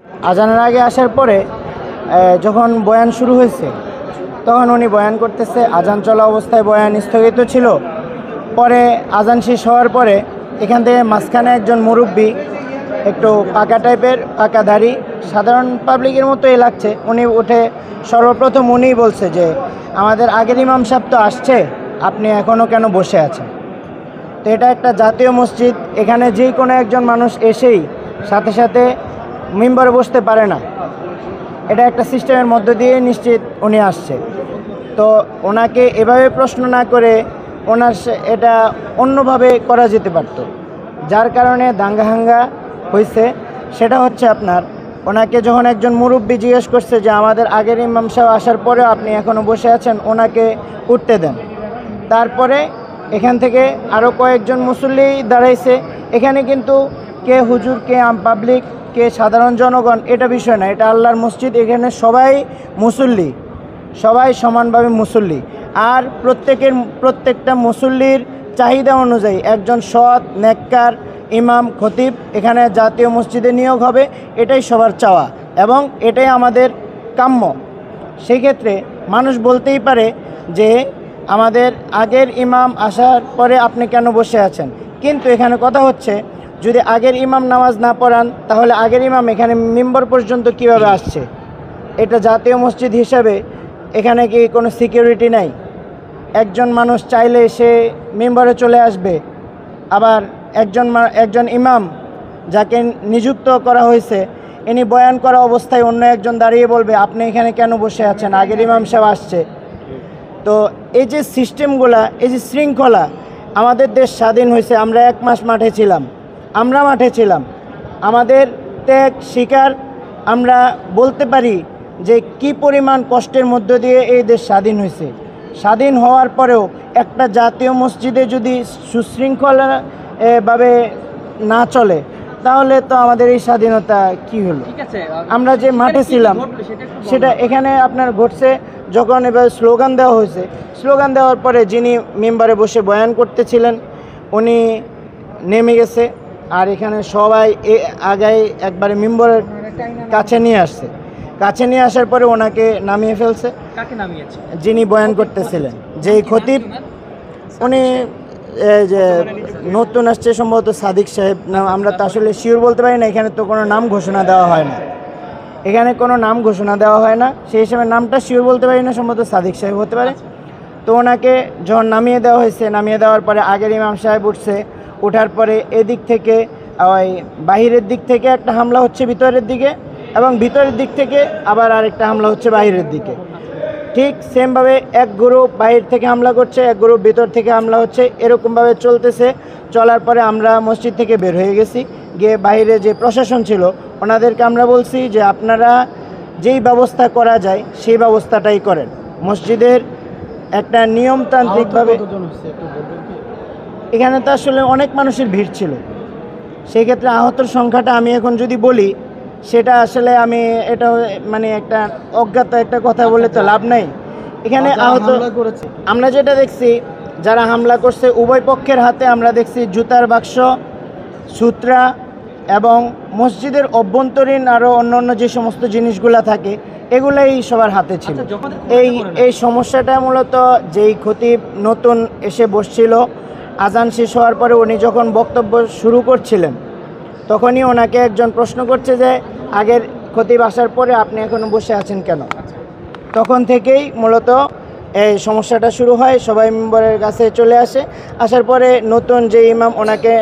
আজানের আগে আসার পরে যখন বয়ান শুরু হয়েছে তখন উনি বয়ান করতেছে, আজান চলা অবস্থায় বয়ান স্থগিত ছিল। পরে আজান শেষ হওয়ার পরে এখান থেকে মাঝখানে একজন মুরব্বী, একটু পাকা টাইপের, পাকা দাড়ি, সাধারণ পাবলিকের মতোই লাগছে, উনি উঠে সর্বপ্রথম উনিই বলছে যে আমাদের আগের ইমাম সাহেব তো আসছে, আপনি এখনও কেন বসে আছেন? তো এটা একটা জাতীয় মসজিদ, এখানে যে কোনো একজন মানুষ এসেই সাথে সাথে মিম্বরে বসতে পারে না, এটা একটা সিস্টেমের মধ্য দিয়ে নিশ্চিত উনি আসছে। তো ওনাকে এভাবে প্রশ্ন না করে ওনার এটা অন্যভাবে করা যেতে পারত, যার কারণে দাঙ্গাহাঙ্গা হয়েছে। সেটা হচ্ছে আপনার ওনাকে যখন একজন মুরব্বী জিজ্ঞেস করছে যে আমাদের আগের ইমাম সাহেব আসার পরেও আপনি এখনও বসে আছেন, ওনাকে উঠতে দেন। তারপরে এখান থেকে আরও কয়েকজন মুসল্লি দাঁড়াইছে। এখানে কিন্তু কে হুজুর, কে আম পাবলিক, কে সাধারণ জনগণ, এটা বিষয় না, এটা আল্লাহর মসজিদ, এখানে সবাই মুসল্লি, সবাই সমানভাবে মুসল্লি। আর প্রত্যেকটা মুসল্লির চাহিদা অনুযায়ী একজন সৎ নেককার ইমাম খতিব এখানে জাতীয় মসজিদে নিয়োগ হবে, এটাই সবার চাওয়া এবং এটাই আমাদের কাম্য। সেই ক্ষেত্রে মানুষ বলতেই পারে যে আমাদের আগের ইমাম আসার পরে আপনি কেন বসে আছেন, কিন্তু এখানে কথা হচ্ছে যদি আগের ইমাম নামাজ না পড়ান তাহলে আগের ইমাম এখানে মিম্বর পর্যন্ত কিভাবে আসছে? এটা জাতীয় মসজিদ হিসাবে এখানে কি কোনো সিকিউরিটি নাই? একজন মানুষ চাইলে সে মিম্বরে চলে আসবে, আবার একজন ইমাম যাকে নিযুক্ত করা হয়েছে ইনি বয়ান করা অবস্থায় অন্য একজন দাঁড়িয়ে বলবে আপনি এখানে কেন বসে আছেন, আগের ইমাম সাহেব আসছে। তো এই যে সিস্টেমগুলা, এই যে শৃঙ্খলা, আমাদের দেশ স্বাধীন হয়েছে, আমরা 1 মাস মাঠে ছিলাম, আমাদের ত্যাগ স্বীকার, আমরা বলতে পারি যে কি পরিমাণ কষ্টের মধ্য দিয়ে এই দেশ স্বাধীন হয়েছে। স্বাধীন হওয়ার পরেও একটা জাতীয় মসজিদে যদি সুশৃঙ্খলা ভাবে না চলে তাহলে তো আমাদের এই স্বাধীনতা কি হলো? আমরা যে মাঠে ছিলাম সেটা এখানে আপনার ঘটছে যখন এবার স্লোগান দেওয়া হয়েছে। স্লোগান দেওয়ার পরে যিনি মেম্বারে বসে বয়ান করতেছিলেন উনি নেমে গেছে, আর এখানে সবাই আগায় একবারে মেম্বারের কাছে নিয়ে আসছে। কাছে নিয়ে আসার পরে ওনাকে নামিয়ে ফেলছে। কাকে নামিয়েছে? যিনি বয়ান করতেছিলেন, যেই খতিব, উনি যে নতুন আসছে সম্ভবত সাদিক সাহেব নাম, আমরা তো আসলে শিওর বলতে পারি না, এখানে তো কোনো নাম ঘোষণা দেওয়া হয় না, সেই হিসেবে নামটা শিওর বলতে পারি না, সম্ভবত সাদিক সাহেব হতে পারে। তো ওনাকে যখন নামিয়ে দেওয়া হয়েছে, নামিয়ে দেওয়ার পরে আগের ইমাম সাহেব উঠছে, ওঠার পরে এদিক থেকে ওই বাহিরের দিক থেকে একটা হামলা হচ্ছে ভিতরের দিকে, এবং ভিতরের দিক থেকে আবার আরেকটা হামলা হচ্ছে বাহিরের দিকে। ঠিক সেমভাবে এক গ্রুপ বাহির থেকে হামলা করছে, এক গ্রুপ ভিতর থেকে হামলা হচ্ছে, এরকমভাবে চলতেছে। চলার পরে আমরা মসজিদ থেকে বের হয়ে গেছি, গিয়ে বাইরে যে প্রশাসন ছিল ওনাদেরকে আমরা বলছি যে আপনারা যেই ব্যবস্থা করা যায় সেই ব্যবস্থাটাই করেন। মসজিদের একটা নিয়মতান্ত্রিকভাবে, এখানে তো আসলে অনেক মানুষের ভিড় ছিল, সেই ক্ষেত্রে আহতর সংখ্যাটা আমি এখন যদি বলি সেটা আসলে আমি এটা মানে একটা অজ্ঞাত একটা কথা বলে তো লাভ নাই। এখানে আহত আমরা যেটা দেখছি, যারা হামলা করছে উভয় পক্ষের হাতে আমরা দেখছি জুতার বাক্স, সূত্রা এবং মসজিদের অভ্যন্তরীণ আরও অন্য যে সমস্ত জিনিসগুলো থাকে এগুলাই সবার হাতে ছিল। এই সমস্যাটা মূলত যেই খতিব নতুন এসে বসছিল, আজান শেষ হওয়ার পরে উনি যখন বক্তব্য শুরু করছিলেন তখনই ওনাকে একজন প্রশ্ন করছে যে আগের খতিব আসার পরে আপনি এখনও বসে আছেন কেন? তখন থেকেই মূলত এই সমস্যাটা শুরু হয়, সবাই মেম্বারের কাছে চলে আসে। আসার পরে নতুন যে ইমাম ওনাকে